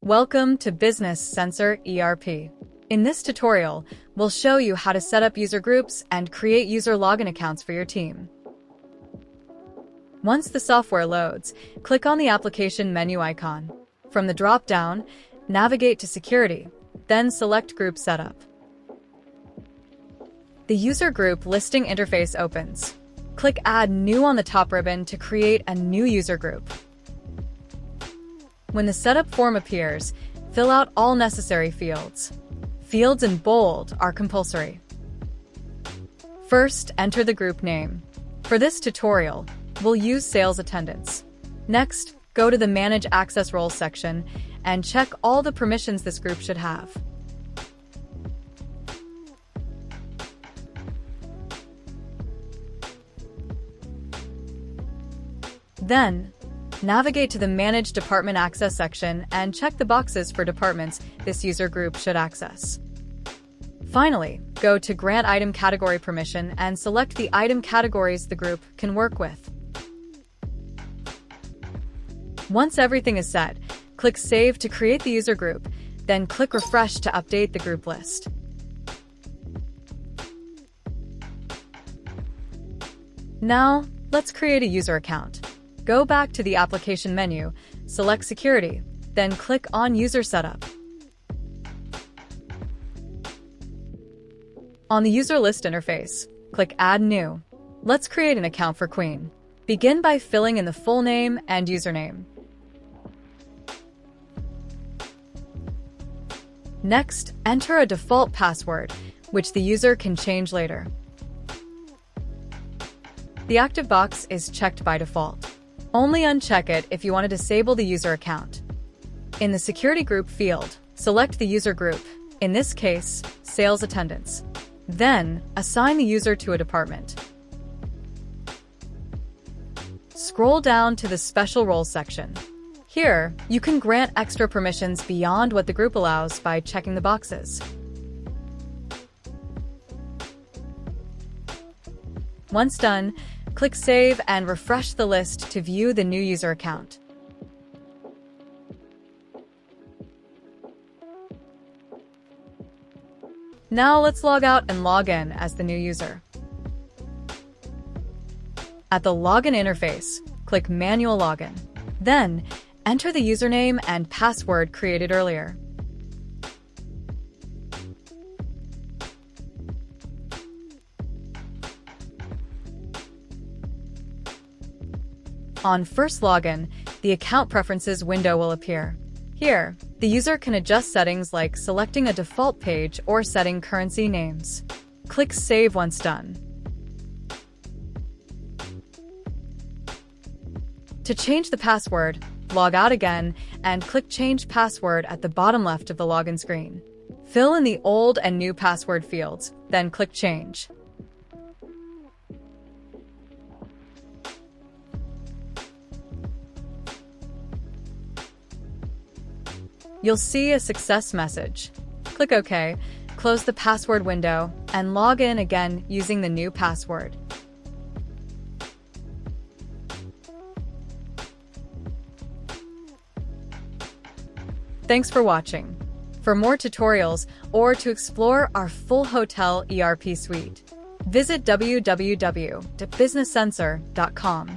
Welcome to Business Sensor ERP. In this tutorial, we'll show you how to set up user groups and create user login accounts for your team. Once the software loads, click on the application menu icon. From the drop-down, navigate to Security, then select Group Setup. The user group listing interface opens. Click Add New on the top ribbon to create a new user group. When the setup form appears, fill out all necessary fields. Fields in bold are compulsory. First, enter the group name. For this tutorial, we'll use sales attendants. Next, go to the Manage Access Roles section and check all the permissions this group should have. Then, navigate to the Manage Department Access section and check the boxes for departments this user group should access. Finally, go to Grant Item Category Permission and select the item categories the group can work with. Once everything is set, click Save to create the user group, then click Refresh to update the group list. Now, let's create a user account. Go back to the application menu, select Security, then click on User Setup. On the User List interface, click Add New. Let's create an account for Queen. Begin by filling in the full name and username. Next, enter a default password, which the user can change later. The active box is checked by default. Only uncheck it if you want to disable the user account. In the Security Group field, select the user group, in this case, Sales Attendants. Then, assign the user to a department. Scroll down to the Special Roles section. Here, you can grant extra permissions beyond what the group allows by checking the boxes. Once done, click Save and refresh the list to view the new user account. Now let's log out and log in as the new user. At the Login interface, click Manual Login. Then, enter the username and password created earlier. On first login, the Account Preferences window will appear. Here, the user can adjust settings like selecting a default page or setting currency names. Click Save once done. To change the password, log out again and click Change Password at the bottom left of the login screen. Fill in the old and new password fields, then click Change. You'll see a success message. Click OK, close the password window, and log in again using the new password. Thanks for watching. For more tutorials or to explore our full hotel ERP suite, visit www.businesssensor.com.